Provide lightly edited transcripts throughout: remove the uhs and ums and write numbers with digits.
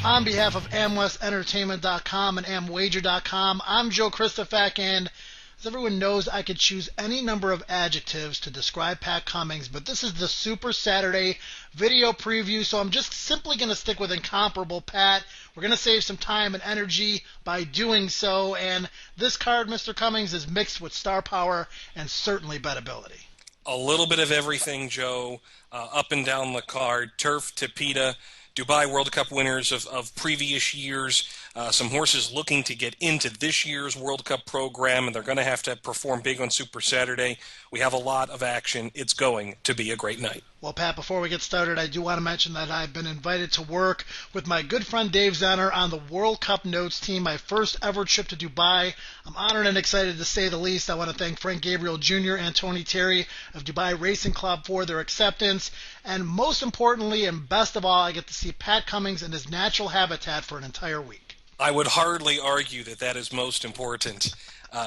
On behalf of AmWestEntertainment.com and AmWager.com, I'm Joe Christofak, and as everyone knows, I could choose any number of adjectives to describe Pat Cummings, but this is the Super Saturday video preview, so I'm just simply going to stick with incomparable Pat. We're going to save some time and energy by doing so, and this card, Mr. Cummings, is mixed with star power and certainly bettability. A little bit of everything, Joe, up and down the card. Turf to PETA, Dubai World Cup winners of previous years, some horses looking to get into this year's World Cup program, and they're going to have to perform big on Super Saturday. We have a lot of action. It's going to be a great night. Well, Pat, before we get started, I do want to mention that I've been invited to work with my good friend Dave Zenner on the World Cup Notes team, my first ever trip to Dubai. I'm honored and excited to say the least. I want to thank Frank Gabriel Jr. and Tony Terry of Dubai Racing Club for their acceptance. And most importantly, and best of all, I get to see Pat Cummings in his natural habitat for an entire week. I would hardly argue that that is most important,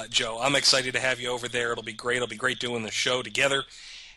Joe. I'm excited to have you over there. It'll be great. It'll be great doing the show together.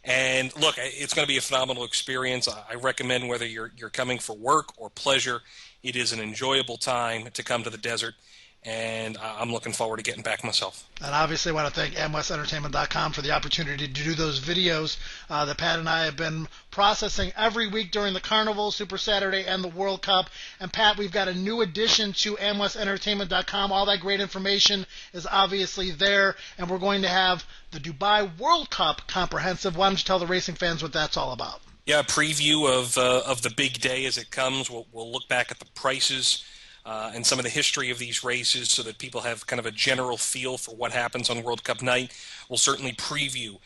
And look, it's going to be a phenomenal experience. I recommend whether you're coming for work or pleasure, it is an enjoyable time to come to the desert, and I'm looking forward to getting back myself. And obviously I want to thank AmWestEntertainment.com for the opportunity to do those videos that Pat and I have been processing every week during the Carnival, Super Saturday, and the World Cup. And Pat, we've got a new addition to AmWestEntertainment.com. All that great information is obviously there, and we're going to have the Dubai World Cup comprehensive. Why don't you tell the racing fans what that's all about? Yeah, a preview of the big day as it comes. We'll look back at the prices and some of the history of these races so that people have kind of a general feel for what happens on World Cup night. We'll certainly preview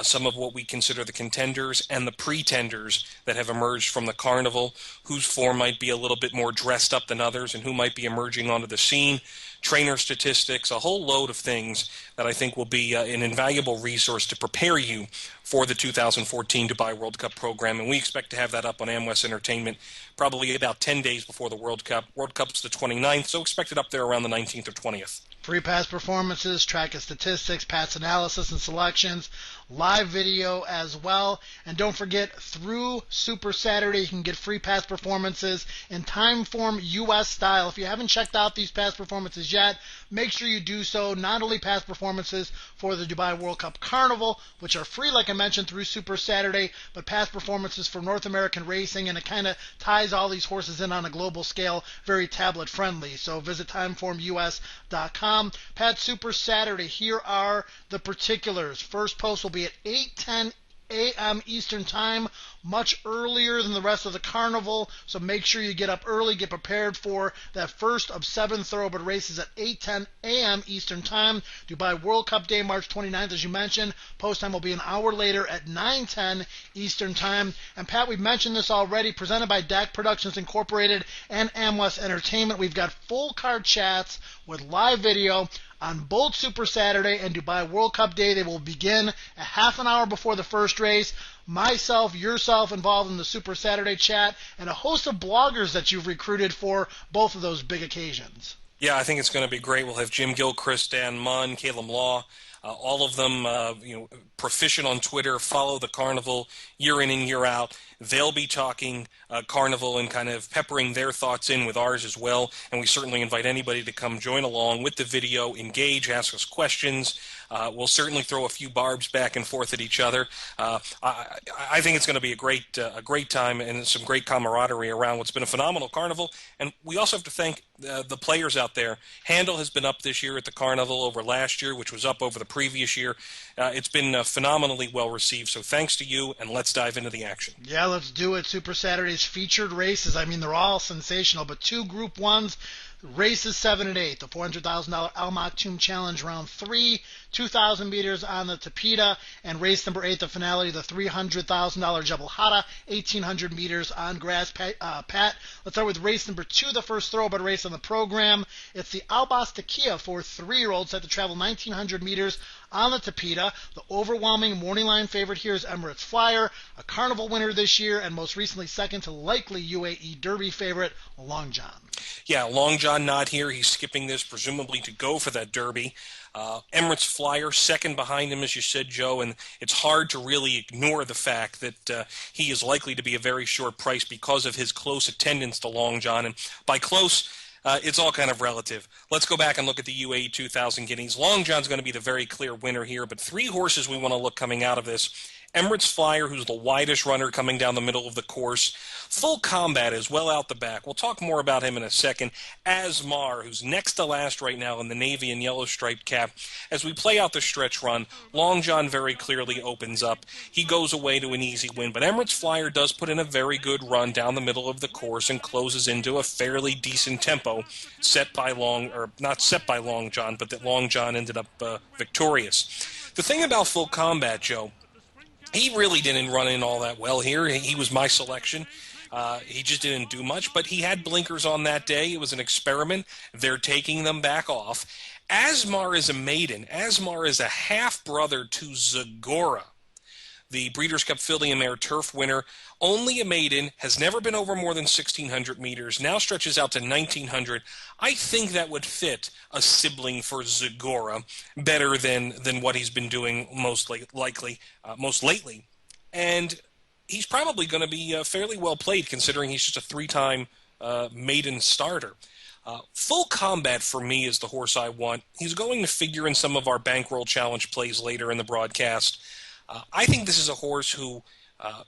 some of what we consider the contenders and the pretenders that have emerged from the Carnival, whose form might be a little bit more dressed up than others and who might be emerging onto the scene. Trainer statistics, a whole load of things that I think will be an invaluable resource to prepare you for the 2014 Dubai World Cup program, and we expect to have that up on AmWest Entertainment probably about 10 days before the World Cup. World Cup's the 29th, so expect it up there around the 19th or 20th. Free pass performances, track of statistics, Pat's analysis and selections, live video as well. And don't forget, through Super Saturday, you can get free pass performances in Timeform US style. If you haven't checked out these pass performances yet, make sure you do so. Not only pass performances for the Dubai World Cup Carnival, which are free, like I mentioned, through Super Saturday, but pass performances for North American racing, and it kind of ties all these horses in on a global scale, very tablet-friendly. So visit timeformus.com. Pat, Super Saturday, here are the particulars. First post will be at 8:10 a.m. Eastern Time, much earlier than the rest of the Carnival, so make sure you get up early, get prepared for that first of 7 thoroughbred races at 8:10 a.m. Eastern Time. Dubai World Cup Day, March 29th, as you mentioned. Post time will be an hour later at 9:10 Eastern Time. And Pat, we've mentioned this already, presented by DAC Productions Incorporated and AmWest Entertainment. We've got full card chats with live video on both Super Saturday and Dubai World Cup Day. They will begin a half an hour before the first race. Myself, yourself involved in the Super Saturday chat, and a host of bloggers that you've recruited for both of those big occasions. Yeah, I think it's going to be great. We'll have Jim Gilchrist, Dan Munn, Caleb Law, all of them proficient on Twitter, follow the Carnival year in and year out. They'll be talking Carnival and kind of peppering their thoughts in with ours as well, and we certainly invite anybody to come join along with the video, engage, ask us questions. We'll certainly throw a few barbs back and forth at each other. I think it's going to be a great time and some great camaraderie around what's been a phenomenal Carnival. And we also have to thank the players out there. Handel has been up this year at the Carnival over last year, which was up over the previous year. It's been phenomenally well received, so thanks to you, and let's dive into the action. Yeah, let's do it. Super Saturday's featured races, I mean, they're all sensational, but 2 Group 1s, races 7 and 8, the $400,000 Al Maktoum Challenge Round 3, 2,000 meters on the Tapeta, and race number 8, the finale, the $300,000 Jebel Hatta, 1,800 meters on grass. Pat, let's start with race number 2, the first thoroughbred race on the program. It's the Albas Takia for 3-year-olds set to travel 1,900 meters on the Tapeta. The overwhelming morning line favorite here is Emirates Flyer, a Carnival winner this year, and most recently second to likely UAE Derby favorite Long John. Yeah, Long John John not here. He's skipping this, presumably to go for that Derby. Emirates Flyer, second behind him, as you said, Joe, and it's hard to really ignore the fact that he is likely to be a very short price because of his close attendance to Long John. And by close, it's all kind of relative. Let's go back and look at the UAE 2000 Guineas. Long John's going to be the very clear winner here, but three horses we want to look coming out of this. Emirates Flyer, who's the widest runner coming down the middle of the course. Full Combat is well out the back. We'll talk more about him in a second. Asmar, who's next to last right now in the navy and yellow striped cap. As we play out the stretch run, Long John very clearly opens up. He goes away to an easy win, but Emirates Flyer does put in a very good run down the middle of the course and closes into a fairly decent tempo set by not set by Long John, but that Long John ended up victorious. The thing about Full Combat, Joe, he really didn't run in all that well here. He was my selection. He just didn't do much, but he had blinkers on that day. It was an experiment. They're taking them back off. Asmar is a maiden. Asmar is a half-brother to Zagora, the Breeders' Cup Filly and Mare Turf winner. Only a maiden, has never been over more than 1,600 meters, now stretches out to 1,900. I think that would fit a sibling for Zagora better than what he's been doing most lately. And he's probably going to be fairly well played considering he's just a three-time maiden starter. Full Combat for me is the horse I want. He's going to figure in some of our Bankroll Challenge plays later in the broadcast. I think this is a horse who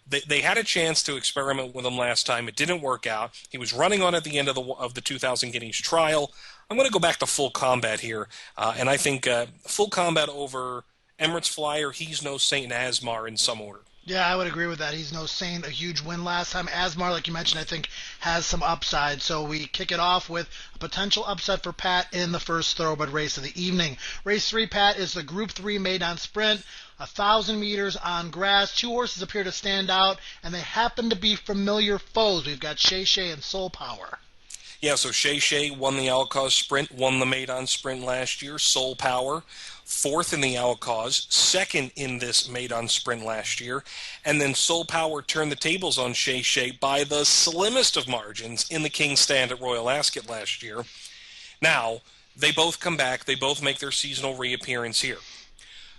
they had a chance to experiment with him last time. It didn't work out. He was running on at the end of the 2000 Guineas trial. I'm going to go back to Full Combat here, and I think Full Combat over Emirates Flyer, He's No Saint, and Asmar in some order. Yeah, I would agree with that. He's No Saint, a huge win last time. Asmar, like you mentioned, I think has some upside. So we kick it off with a potential upset for Pat in the first thoroughbred race of the evening. Race 3, Pat, is the Group 3 Maiden Sprint. 1,000 meters on grass. Two horses appear to stand out, and they happen to be familiar foes. We've got Shay Shay and Soul Power. Yeah, so Shay Shay won the Alcaz Sprint, won the Maiden Sprint last year. Soul Power, fourth in the Alcaz, second in this Maiden Sprint last year. And then Soul Power turned the tables on Shay Shay by the slimmest of margins in the King's Stand at Royal Ascot last year. Now, they both come back. They both make their seasonal reappearance here.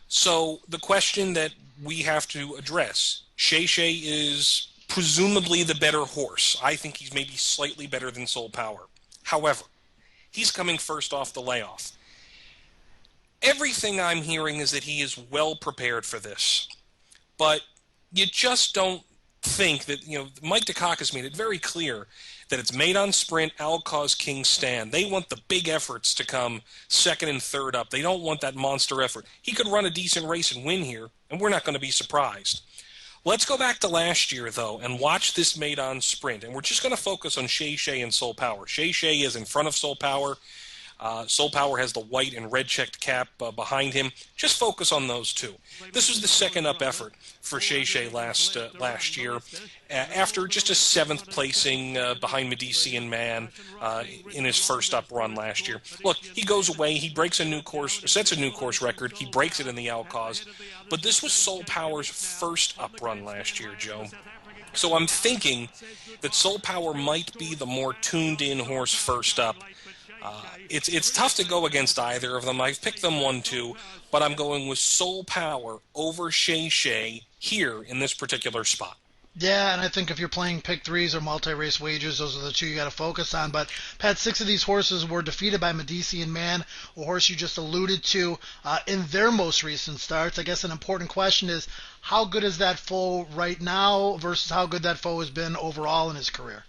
So the question that we have to address, Shay Shay is presumably the better horse. I think he's maybe slightly better than Soul Power. However, he's coming first off the layoff. Everything I'm hearing is that he is well prepared for this. But you just don't think that, Mike Dukakis made it very clear that it's Maiden Sprint, Alcaz, King's Stand. They want the big efforts to come second and third up. They don't want that monster effort. He could run a decent race and win here, and we're not going to be surprised. Let's go back to last year, though, and watch this Maiden Sprint. And we're just going to focus on Shay Shay and Soul Power. Shay Shay is in front of Soul Power. Soul Power has the white and red checked cap behind him. Just focus on those two. This was the second up effort for Shay Shay last year, after just a seventh placing behind Medici Man in his first up run last year. Look, he goes away, he breaks sets a new course record, he breaks it in the Alcaz, but this was Soul Power's first up run last year, Joe. So I'm thinking that Soul Power might be the more tuned-in horse first up. It's tough to go against either of them. I've picked them 1-2, but I'm going with Soul Power over Shay Shay here in this particular spot. Yeah, and I think if you're playing pick threes or multi-race wagers, those are the two you got to focus on. But, Pat, 6 of these horses were defeated by Medici Man, a horse you just alluded to in their most recent starts. I guess an important question is, how good is that foe right now versus how good that foe has been overall in his career?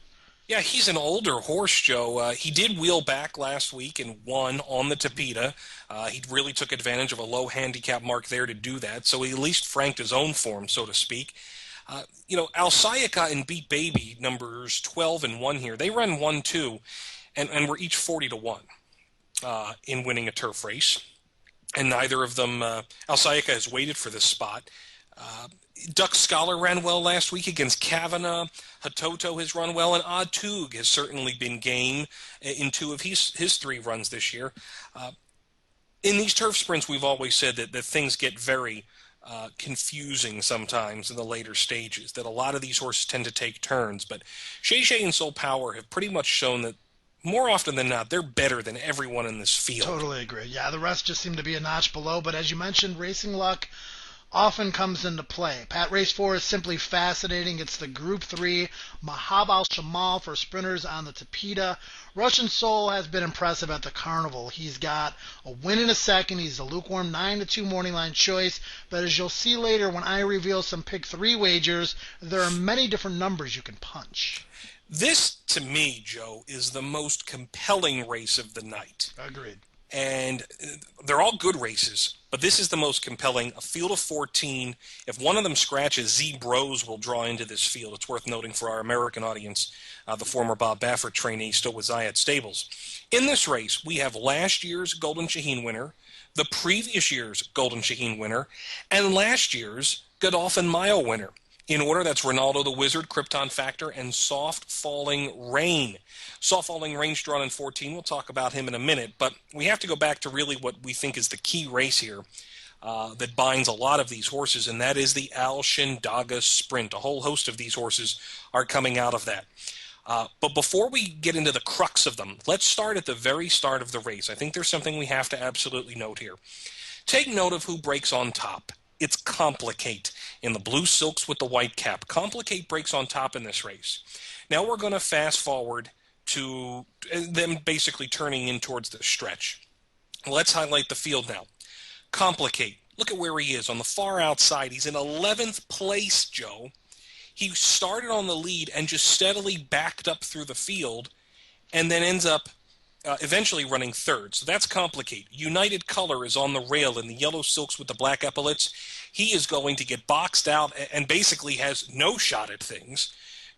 Yeah, he's an older horse, Joe. He did wheel back last week and won on the Tapeta. He really took advantage of a low handicap mark there to do that, so he at least franked his own form, so to speak. Alsaika and Beat Baby, numbers 12 and 1 here, they ran 1-2 and were each 40-1 in winning a turf race. And neither of them, Alsaika has waited for this spot. Duck Scholar ran well last week against Kavanagh. Hatoto has run well, and Odd Toog has certainly been game in 2 of his 3 runs this year. In these turf sprints, we've always said that things get very confusing sometimes in the later stages, that a lot of these horses tend to take turns. But Shay Shay and Soul Power have pretty much shown that more often than not, they're better than everyone in this field. Totally agree. Yeah, the rest just seem to be a notch below. But as you mentioned, racing luck often comes into play. Pat Race 4 is simply fascinating. It's the Group 3 Mahab al-Shamal for sprinters on the Tapeta. Russian Soul has been impressive at the Carnival. He's got a win in a second. He's a lukewarm 9-2 morning line choice. But as you'll see later when I reveal some pick 3 wagers, there are many different numbers you can punch. This, to me, Joe, is the most compelling race of the night. Agreed. And they're all good races, but this is the most compelling. A field of 14. If one of them scratches, Z Bros will draw into this field. It's worth noting for our American audience, the former Bob Baffert trainee still with Zayat Stables. In this race, we have last year's Golden Shaheen winner, the previous year's Golden Shaheen winner, and last year's Godolphin Mile winner. In order, that's Ronaldo the Wizard, Krypton Factor, and Soft Falling Rain. Soft Falling Rain's drawn in 14. We'll talk about him in a minute, but we have to go back to really what we think is the key race here that binds a lot of these horses, and that is the Al Shindaga Sprint. A whole host of these horses are coming out of that. But before we get into the crux of them, let's start at the very start of the race. I think there's something we have to absolutely note here. Take note of who breaks on top. It's Complicate in the blue silks with the white cap. Complicate breaks on top in this race. Now we're going to fast forward to them basically turning in towards the stretch. Let's highlight the field now. Complicate. Look at where he is on the far outside. He's in 11th place, Joe. He started on the lead and just steadily backed up through the field and then ends up eventually running third. So that's Complicate. United Color is on the rail in the yellow silks with the black epaulets. He is going to get boxed out and basically has no shot at things.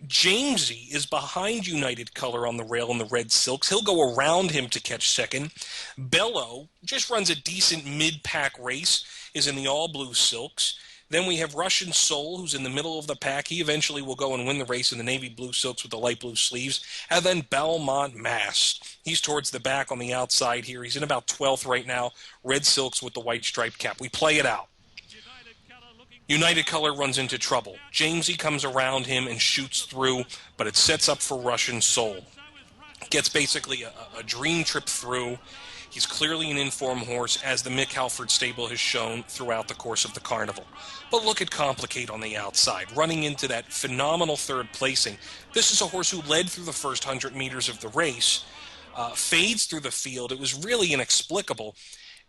Jamesy is behind United Color on the rail in the red silks. He'll go around him to catch second. Bello just runs a decent mid-pack race, is in the all-blue silks. Then we have Russian Soul, who's in the middle of the pack. He eventually will go and win the race in the navy blue silks with the light blue sleeves. And then Belmont Mass. He's towards the back on the outside here. He's in about 12th right now. Red silks with the white striped cap. We play it out. United Color runs into trouble. Jamesy comes around him and shoots through, but it sets up for Russian Soul. Gets basically a dream trip through. He's clearly an informed horse, as the Mick Halford stable has shown throughout the course of the Carnival. But look at Complicate on the outside, running into that phenomenal third placing. This is a horse who led through the first 100 meters of the race, fades through the field. It was really inexplicable.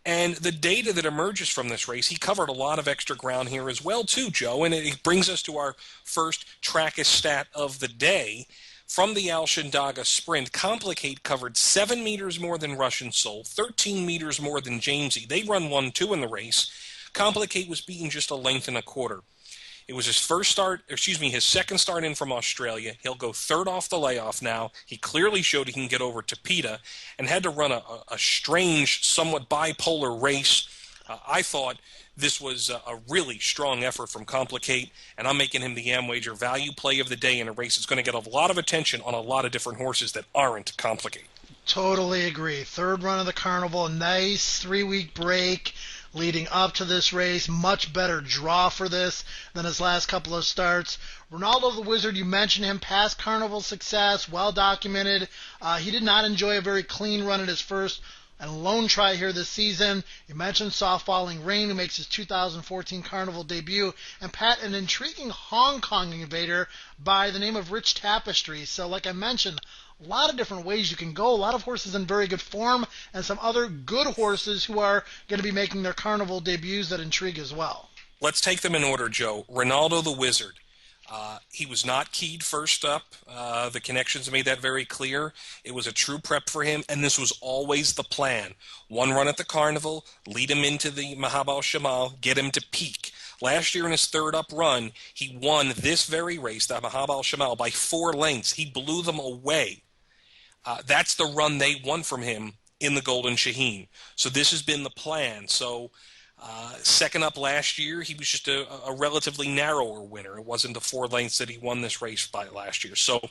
And the data that emerges from this race, he covered a lot of extra ground here as well, too, Joe. And it brings us to our first Trackist stat of the day. From the Al Shindaga Sprint, Complicate covered 7 meters more than Russian Soul, 13 meters more than Jamesy. They run 1-2 in the race. Complicate was beaten just a length and a quarter. It was his second start in from Australia. He'll go third off the layoff now. He clearly showed he can get over Tapeta and had to run a strange, somewhat bipolar race. I thought this was a really strong effort from Complicate, and I'm making him the Amwager value play of the day in a race that's going to get a lot of attention on a lot of different horses that aren't Complicate. Totally agree. Third run of the Carnival, nice 3-week break leading up to this race. Much better draw for this than his last couple of starts. Ronaldo the Wizard, you mentioned him, past Carnival success, well documented. He did not enjoy a very clean run at his first and lone try here this season. You mentioned Soft Falling Rain, who makes his 2014 Carnival debut, and Pat, an intriguing Hong Kong invader by the name of Rich Tapestry. So like I mentioned, a lot of different ways you can go, a lot of horses in very good form, and some other good horses who are going to be making their Carnival debuts that intrigue as well. Let's take them in order, Joe. Ronaldo the Wizard. He was not keyed first up. The connections made that very clear. It was a true prep for him, and this was always the plan. One run at the Carnival, lead him into the Mahab al-Shamal, get him to peak. Last year in his third up run, he won this very race, the Mahab al-Shamal, by 4 lengths. He blew them away. That's the run they won from him in the Golden Shaheen. So this has been the plan. So second up last year, he was just a relatively narrower winner. It wasn't the 4 lengths that he won this race by last year. So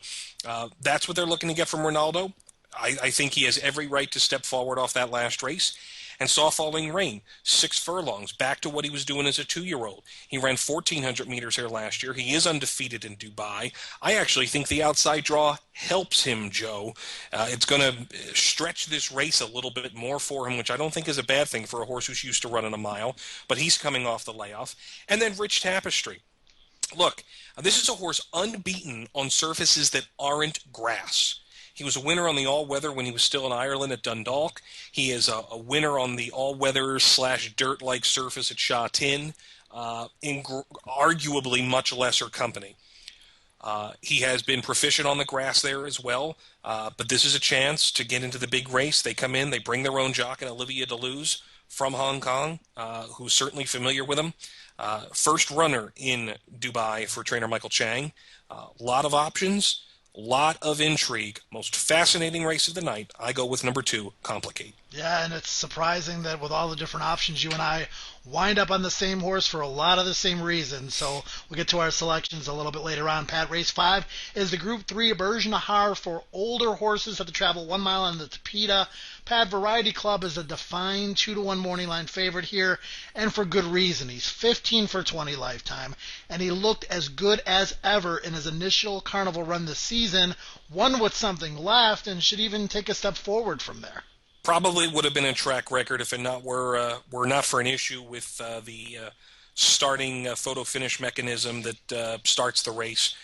that's what they're looking to get from Ronaldo. I think he has every right to step forward off that last race. and saw falling rain. 6 furlongs, back to what he was doing as a 2-year-old. He ran 1,400 meters here last year. He is undefeated in Dubai. I actually think the outside draw helps him, Joe. It's going to stretch this race a little bit more for him, which I don't think is a bad thing for a horse who's used to running a mile, but he's coming off the layoff. And then Rich Tapestry. Look, this is a horse unbeaten on surfaces that aren't grass. He was a winner on the all-weather when he was still in Ireland at Dundalk. He is a winner on the all-weather / dirt-like surface at Sha Tin, in arguably much lesser company. He has been proficient on the grass there as well, but this is a chance to get into the big race. They come in, they bring their own jock, and Olivia Deleuze from Hong Kong, who's certainly familiar with him. First runner in Dubai for trainer Michael Chang. Lot of options, lot of intrigue. Most fascinating race of the night. I go with number 2, Complicate. Yeah, and it's surprising that with all the different options, you and I wind up on the same horse for a lot of the same reasons. So we'll get to our selections a little bit later on. Pat, race 5 is the Group 3 Berge Nahar for older horses that have to travel 1 mile on the Tapeta. Pat, Variety Club is a defined 2-1 morning line favorite here, and for good reason. He's 15 for 20 lifetime, and he looked as good as ever in his initial Carnival run this season, won with something left, and should even take a step forward from there. Probably would have been a track record if it were not for an issue with the starting photo finish mechanism that starts the race.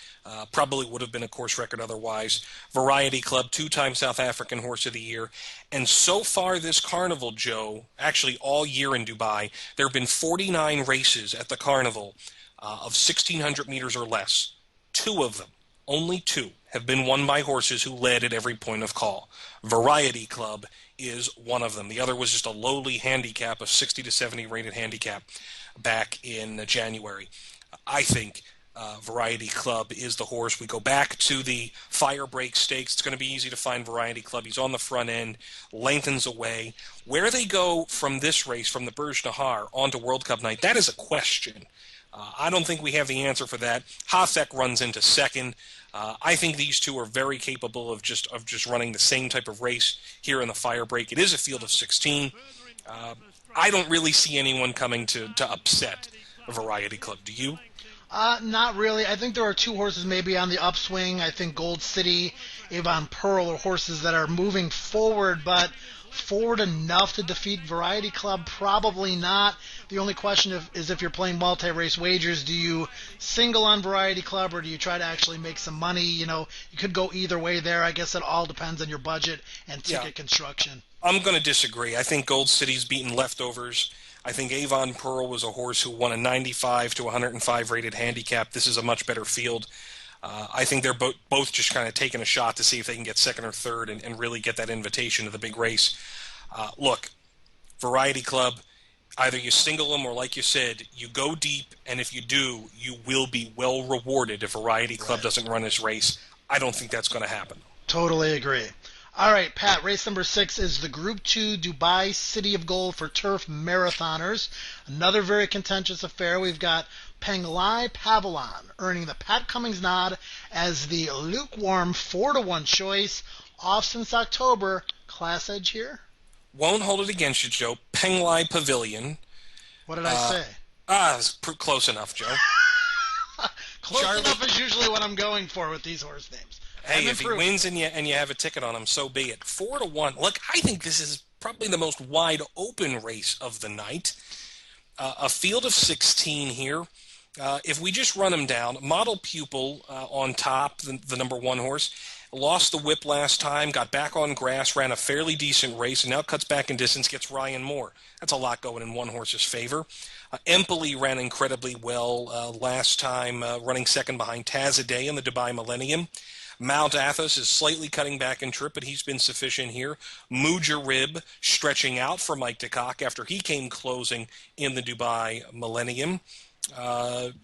Probably would have been a course record otherwise. Variety Club, 2-time South African Horse of the Year. And so far this Carnival, Joe, actually all year in Dubai, there have been 49 races at the Carnival of 1,600 meters or less. 2 of them, only 2, have been won by horses who led at every point of call. Variety Club is one of them. The other was just a lowly handicap, a 60 to 70 rated handicap back in January. I think Variety Club is the horse. We go back to the Firebreak Stakes. It's going to be easy to find Variety Club. He's on the front end, lengthens away. Where they go from this race, from the Berge Nahar onto World Cup night, that is a question. I don't think we have the answer for that. Hasek runs into second. I think these 2 are very capable of just running the same type of race here in the Firebreak. It is a field of 16. I don't really see anyone coming to upset Variety Club. Do you? Not really. I think there are 2 horses maybe on the upswing. I think Gold City, Avon Pearl are horses that are moving forward, but forward enough to defeat Variety Club? Probably not. The only question is if you're playing multi-race wagers, do you single on Variety Club or do you try to actually make some money? You could go either way there. I guess it all depends on your budget and ticket construction. I'm going to disagree. I think Gold City's beaten leftovers. I think Avon Pearl was a horse who won a 95 to 105 rated handicap. This is a much better field. I think they're both just kind of taking a shot to see if they can get second or third and really get that invitation to the big race. Look, Variety Club, either you single them or, like you said, you go deep, and if you do, you will be well rewarded if Variety Club doesn't run this race. I don't think that's going to happen. Totally agree. All right, Pat, race number 6 is the Group 2 Dubai City of Gold for Turf Marathoners. Another very contentious affair. We've got Penglai Pavilion earning the Pat Cummings nod as the lukewarm 4-1 choice. Off since October. Class edge here? Won't hold it against you, Joe. Penglai Pavilion. What did I say? It's close enough, Joe. Close enough is usually what I'm going for with these horse names. Hey, if he wins and you have a ticket on him, so be it. 4-1. Look, I think this is probably the most wide open race of the night. A field of 16 here. If we just run them down, Model Pupil on top, the number 1 horse, lost the whip last time, got back on grass, ran a fairly decent race, and now cuts back in distance, gets Ryan Moore. That's a lot going in one horse's favor. Empoli ran incredibly well last time, running second behind Tazadeh in the Dubai Millennium. Mount Athos is slightly cutting back in trip, but he's been sufficient here. Mujarib stretching out for Mike DeCock after he came closing in the Dubai Millennium.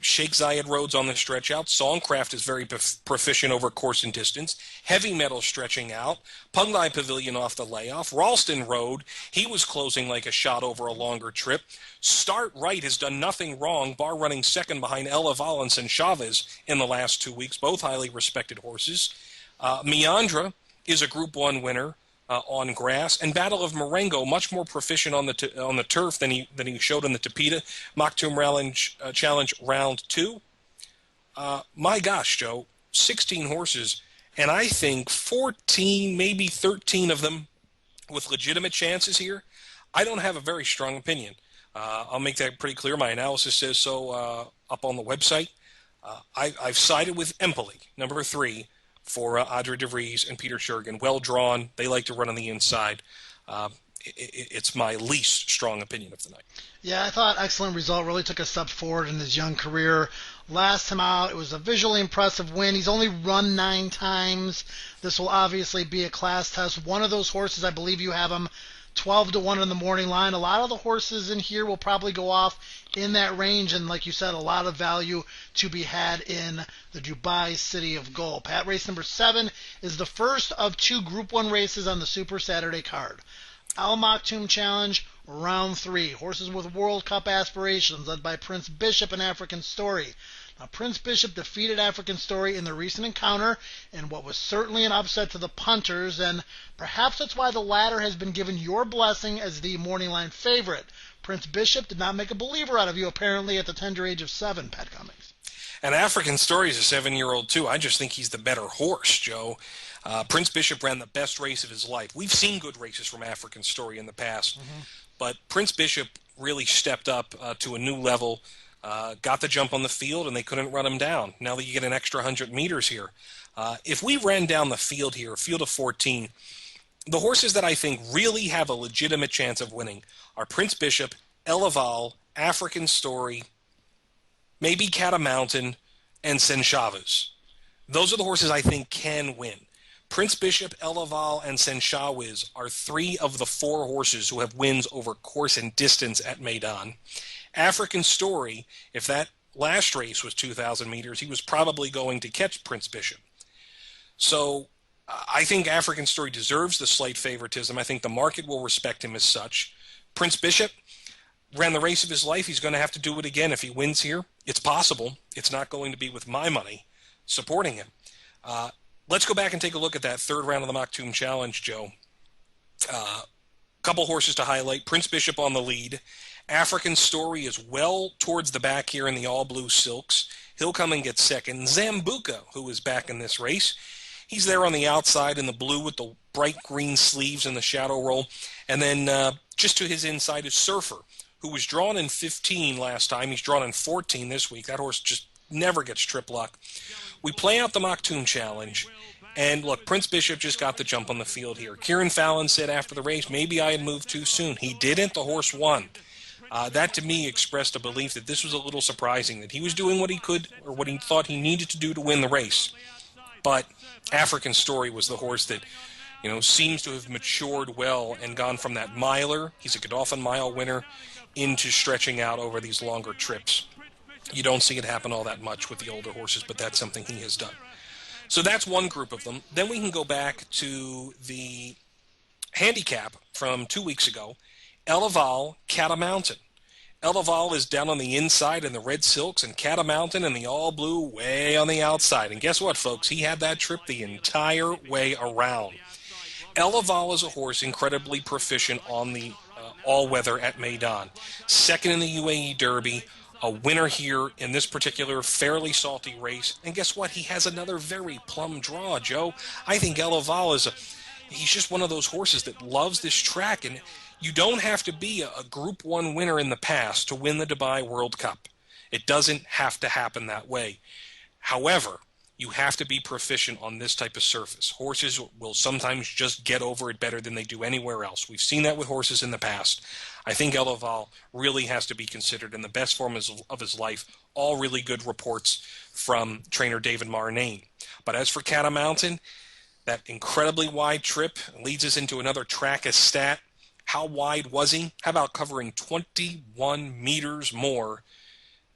Sheikh Zayed Rhodes on the stretch out. Songcraft is very proficient over course and distance. Heavy Metal stretching out. Penglai Pavilion off the layoff. Ralston Road, he was closing like a shot over a longer trip. Start Right has done nothing wrong, bar running second behind Ella Valence and Chavez in the last 2 weeks, both highly respected horses. Meandra is a Group 1 winner. on grass, and Battle of Marengo much more proficient on the turf than he showed in the Tapeta Maktoum Challenge Round 2. My gosh, Joe, 16 horses, and I think 14, maybe 13 of them with legitimate chances here. I don't have a very strong opinion. I'll make that pretty clear. My analysis says so up on the website. I've sided with Empoli, number 3, for Audrey de Vries and Peter Shergan. Well drawn. They like to run on the inside. It's my least strong opinion of the night. Yeah, I thought excellent result. Really took a step forward in his young career. Last time out, it was a visually impressive win. He's only run 9 times. This will obviously be a class test. One of those horses, I believe you have him 12-1 in the morning line. A lot of the horses in here will probably go off in that range, and like you said, a lot of value to be had in the Dubai City of Gold. Pat, race number 7 is the first of 2 Group 1 races on the Super Saturday card. Al Maktoum Challenge, Round 3. Horses with World Cup aspirations, led by Prince Bishop and African Story. Now, Prince Bishop defeated African Story in the recent encounter in what was certainly an upset to the punters, and perhaps that's why the latter has been given your blessing as the morning line favorite. Prince Bishop did not make a believer out of you, apparently, at the tender age of 7, Pat Cummings. And African Story is a 7-year-old, too. I just think he's the better horse, Joe. Prince Bishop ran the best race of his life. We've seen good races from African Story in the past, but Prince Bishop really stepped up to a new level, got the jump on the field, and they couldn't run him down. Now that you get an extra 100 meters here. If we ran down the field here, a field of 14, the horses that I think really have a legitimate chance of winning are Prince Bishop, Elaval, African Story, maybe Catamountain, and Senchaves. Those are the horses I think can win. Prince Bishop, Elaval, and Senchaves are 3 of the 4 horses who have wins over course and distance at Meydan. African Story, if that last race was 2,000 meters, he was probably going to catch Prince Bishop. So I think African Story deserves the slight favoritism. I think the market will respect him as such. Prince Bishop ran the race of his life. He's going to have to do it again if he wins here. It's possible. It's not going to be with my money supporting him. Let's go back and take a look at that third round of the Maktoum Challenge, Joe. Couple horses to highlight. Prince Bishop on the lead. African Story is well towards the back here in the all-blue silks. He'll come and get second. Zambuca, who is back in this race. He's there on the outside in the blue with the bright green sleeves and the shadow roll. And then just to his inside is Surfer, who was drawn in 15 last time. He's drawn in 14 this week. That horse just never gets trip luck. We play out the Maktoum Challenge, and look, Prince Bishop just got the jump on the field here. Kieran Fallon said after the race, maybe I had moved too soon. He didn't. The horse won. That to me expressed a belief that this was a little surprising, that he was doing what he could or what he thought he needed to do to win the race. But African Story was the horse that, seems to have matured well and gone from that miler, he's a Godolphin mile winner, into stretching out over these longer trips. You don't see it happen all that much with the older horses, but that's something he has done. So that's one group of them. Then we can go back to the handicap from 2 weeks ago, Elaval, Catamountain. Elaval is down on the inside in the red silks, and Catamountain in the all-blue way on the outside. And guess what, folks? He had that trip the entire way around. Elaval is a horse incredibly proficient on the all-weather at Meydan. Second in the UAE Derby, a winner here in this particular fairly salty race. And guess what? He has another very plum draw, Joe. I think Elaval he's just one of those horses that loves this track, and you don't have to be a Group 1 winner in the past to win the Dubai World Cup. It doesn't have to happen that way. However, you have to be proficient on this type of surface. Horses will sometimes just get over it better than they do anywhere else. We've seen that with horses in the past. I think Elaval really has to be considered in the best form of his life. All really good reports from trainer David Marnane. But as for Catamountain, that incredibly wide trip leads us into another track as stat. How wide was he? How about covering 21 meters more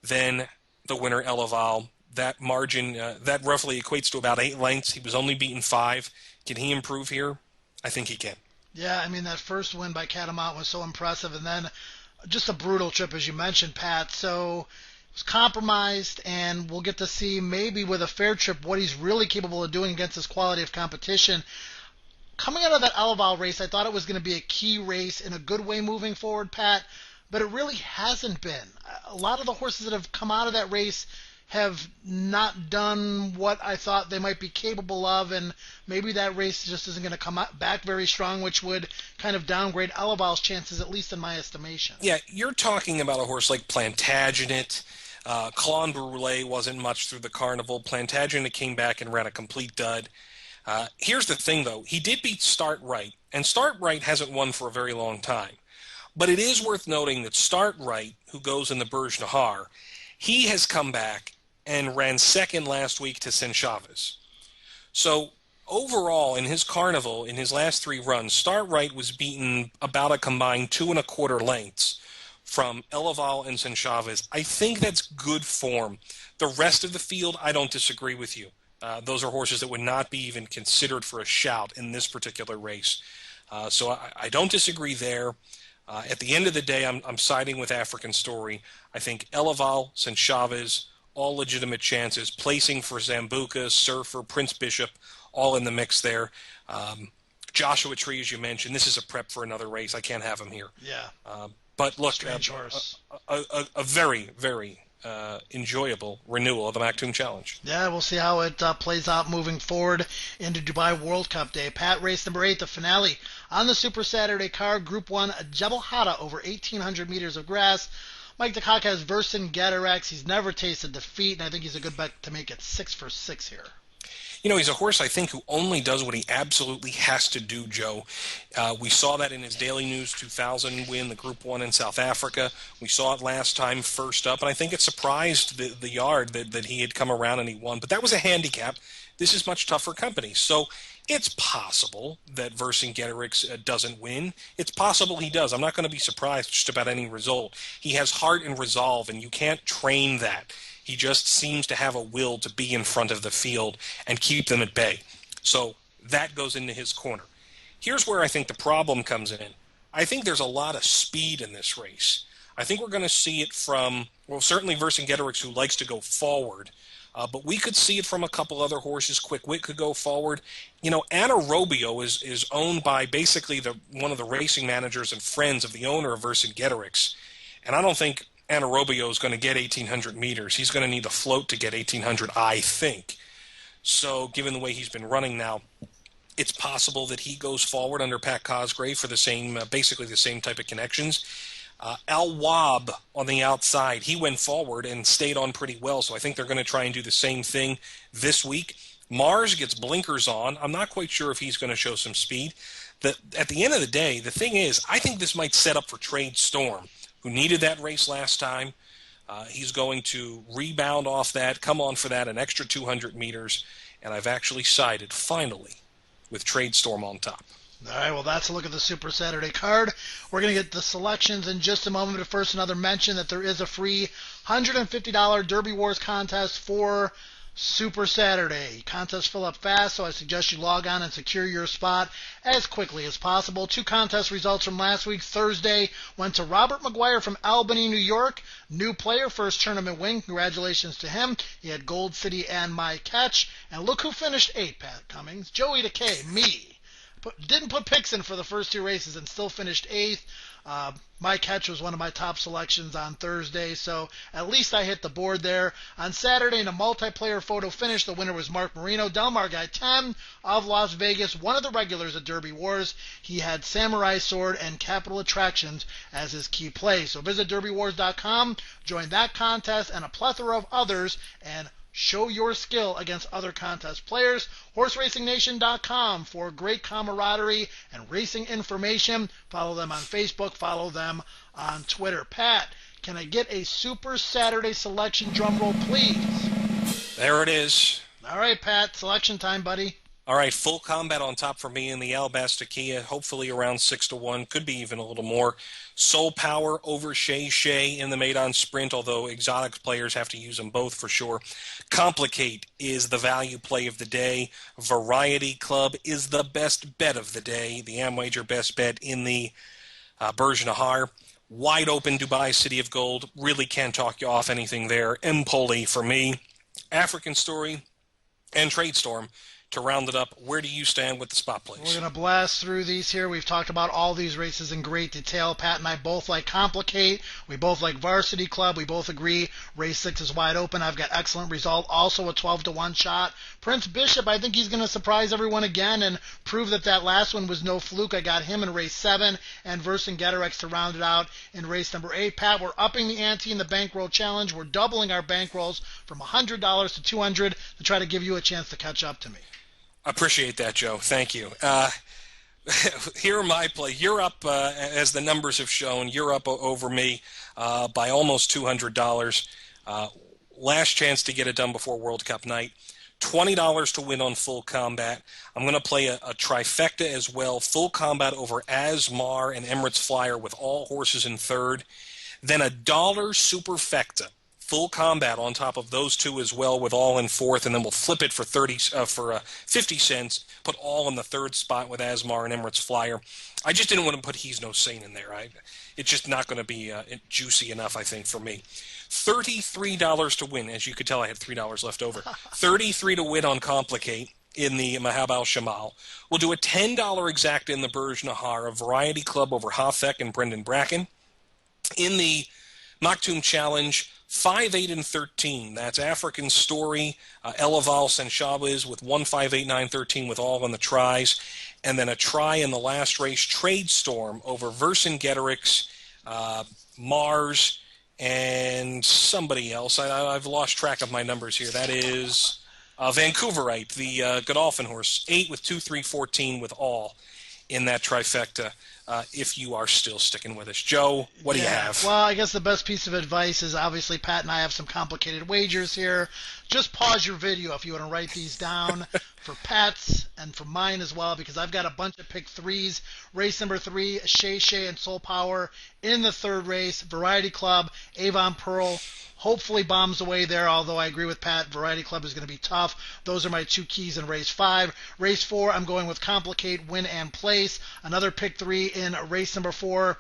than the winner Elaval? That margin, that roughly equates to about 8 lengths. He was only beaten 5. Can he improve here? I think he can. Yeah, I mean, that first win by Catamount was so impressive, and then just a brutal trip, as you mentioned, Pat. So it was compromised, and we'll get to see maybe with a fair trip what he's really capable of doing against this quality of competition. coming out of that Alaval race, I thought it was going to be a key race in a good way moving forward, Pat, but it really hasn't been. A lot of the horses that have come out of that race have not done what I thought they might be capable of, and maybe that race just isn't going to come back very strong, which would kind of downgrade Alaval's chances, at least in my estimation. Yeah, you're talking about a horse like Plantagenet. Clon Brulee wasn't much through the Carnival. Plantagenet came back and ran a complete dud. Here's the thing, though. He did beat Start Right, and Start Right hasn't won for a very long time. But it is worth noting that Start Right, who goes in the Burj Nahar, he has come back and ran second last week to San Chavez. So overall, in his Carnival, in his last 3 runs, Start Right was beaten about a combined 2 1/4 lengths from Elaval and San Chavez. I think that's good form. The rest of the field, I don't disagree with you. Those are horses that would not be even considered for a shout in this particular race. So I don't disagree there. At the end of the day, I'm siding with African Story. I think Elaval, San Chavez, all legitimate chances. Placing for Zambuca, Surfer, Prince Bishop, all in the mix there. Joshua Tree, as you mentioned, this is a prep for another race. I can't have him here. Yeah. But look, Strange horse. A very, very enjoyable renewal of the Maktoum Challenge. Yeah, we'll see how it plays out moving forward into Dubai World Cup Day. Pat, race number 8, the finale on the Super Saturday card. Group 1, Jebel Hatta over 1,800 meters of grass. Mike DeCock has Vercingetorix. He's never tasted defeat, and I think he's a good bet to make it 6 for 6 here. You know, he's a horse, I think, who only does what he absolutely has to do, Joe. We saw that in his Daily News 2000 win, the Group 1 in South Africa. We saw it last time first up, and I think it surprised the yard that he had come around and he won. But that was a handicap. This is much tougher company. So it's possible that Vercingetorix doesn't win. It's possible he does. I'm not going to be surprised just about any result. He has heart and resolve, and you can't train that. He just seems to have a will to be in front of the field and keep them at bay. So that goes into his corner. Here's where I think the problem comes in. I think there's a lot of speed in this race. I think we're going to see it from, well, certainly Vercingetorix, who likes to go forward, but we could see it from a couple other horses. Quick Wit could go forward. You know, Anaerobio is owned by basically one of the racing managers and friends of the owner of Vercingetorix, and I don't think Anaerobio is going to get 1,800 meters. He's going to need a float to get 1,800, I think. So given the way he's been running now, it's possible that he goes forward under Pat Cosgrave for the same, basically the same type of connections. Al Wab on the outside, he went forward and stayed on pretty well, so I think they're going to try and do the same thing this week. Mars gets blinkers on. I'm not quite sure if he's going to show some speed. At the end of the day, the thing is, I think this might set up for Trade Storm, who needed that race last time. He's going to rebound off that, come on for that, an extra 200 meters, and I've actually sided, finally, with Trade Storm on top. All right, well, that's a look at the Super Saturday card. We're going to get the selections in just a moment, but first another mention that there is a free $150 Derby Wars contest for Super Saturday. Contests fill up fast, so I suggest you log on and secure your spot as quickly as possible. 2 contest results from last week. Thursday went to Robert McGuire from Albany, New York. New player, first tournament win. Congratulations to him. He had Gold City and My Catch. And look who finished 8th, Pat Cummings. Joey Decay, me. Didn't put picks in for the first 2 races and still finished 8th. My Catch was one of my top selections on Thursday, so at least I hit the board there. On Saturday, in a multiplayer photo finish, the winner was Mark Marino. Delmar Guy 10 of Las Vegas, one of the regulars at Derby Wars. He had Samurai Sword and Capital Attractions as his key play. So visit DerbyWars.com, join that contest and a plethora of others, and show your skill against other contest players. HorseRacingNation.com for great camaraderie and racing information. Follow them on Facebook. Follow them on Twitter. Pat, can I get a Super Saturday selection drum roll, please? There it is. All right, Pat. Selection time, buddy. All right, full combat on top for me in the Alabaster Kia, hopefully around 6-1, could be even a little more. Soul Power over Shay Shay in the Maidon Sprint, although exotic players have to use them both for sure. Complicate is the value play of the day. Variety Club is the best bet of the day. The Amwager best bet in the Burj Nahar. Wide open Dubai City of Gold. Really can't talk you off anything there. Empoli for me. African Story and Trade Storm to round it up, where do you stand with the spot We're plays? going to blast through these here. We've talked about all these races in great detail. Pat and I both like Complicate. We both like Varsity Club. We both agree race 6 is wide open. I've got excellent result. Also a 12-1 shot. Prince Bishop, I think he's going to surprise everyone again and prove that that last one was no fluke. I got him in race 7 and Vercingetorix to round it out in race number 8. Pat, we're upping the ante in the bankroll challenge. We're doubling our bankrolls from $100 to $200 to try to give you a chance to catch up to me. Appreciate that, Joe. Thank you. Here are my play. You're up, as the numbers have shown, you're up over me by almost $200. Last chance to get it done before World Cup night. $20 to win on Full Combat. I'm going to play a trifecta as well. Full Combat over Asmar and Emirates Flyer with all horses in third. Then $1 Superfecta. Full Combat on top of those two as well with all in fourth, and then we'll flip it for 50 cents, put all in the third spot with Asmar and Emirates Flyer. I just didn't want to put He's No Saint in there. It's just not going to be juicy enough, I think, for me. $33 to win. As you could tell, I had $3 left over. $33 to win on Complicate in the Mahab al-Shamal. We'll do a $10 exact in the Burj Nahar, a Variety Club over Hafek and Brendan Bracken. In the Maktoum Challenge, 5, 8, and 13. That's African Story, Elaval Senchables with 1, 5, 8, 9, 13 with all on the tries. And then a try in the last race, Trade Storm over Vercingetorix, Mars, and somebody else. I've lost track of my numbers here. That is Vancouverite, the Godolphin horse. 8 with 2, 3, 14 with all in that trifecta. If you are still sticking with us. Joe, what do you have? Well, I guess the best piece of advice is obviously Pat and I have some complicated wagers here. Just pause your video if you want to write these down for Pat's and for mine as well, because I've got a bunch of pick threes. Race number 3, Shay Shay and Soul Power. In the third race, Variety Club, Avon Pearl. Hopefully bombs away there, although I agree with Pat, Variety Club is going to be tough. Those are my 2 keys in race 5. Race 4, I'm going with Complicate, Win, and Place. Another pick 3 in race number 4,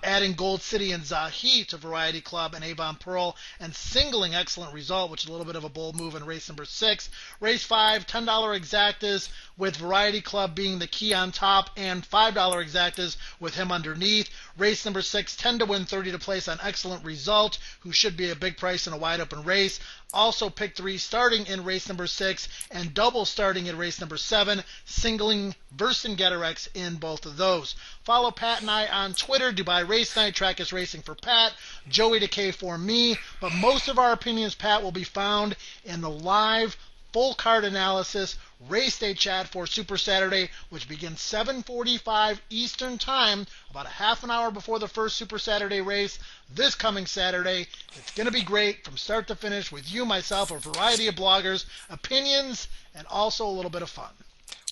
adding Gold City and Zahi to Variety Club and Avon Pearl, and singling Excellent Result, which is a little bit of a bold move in race number 6. Race 5, $10 exactas with Variety Club being the key on top, and $5 exactas with him underneath. Race number 6, 10 to win, 30 to place on Excellent Result, who should be a big price in a wide open race. Also pick 3 starting in race number 6 and double starting in race number 7, singling Vercingetorix in both of those. Follow Pat and I on Twitter, Dubai Race Night, Track is Racing for Pat, Joey Decay for me, but most of our opinions, Pat, will be found in the live full card analysis race day chat for Super Saturday, which begins 7:45 Eastern Time, about a half an hour before the first Super Saturday race this coming Saturday. It's going to be great from start to finish with you, myself, a variety of bloggers, opinions, and also a little bit of fun.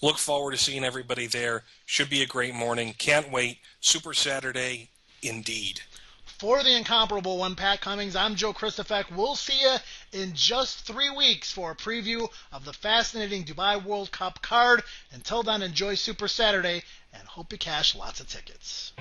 Look forward to seeing everybody there. Should be a great morning. Can't wait. Super Saturday, indeed. For the incomparable one, Pat Cummings, I'm Joe Christofek. We'll see you in just 3 weeks for a preview of the fascinating Dubai World Cup card. Until then, enjoy Super Saturday and hope you cash lots of tickets.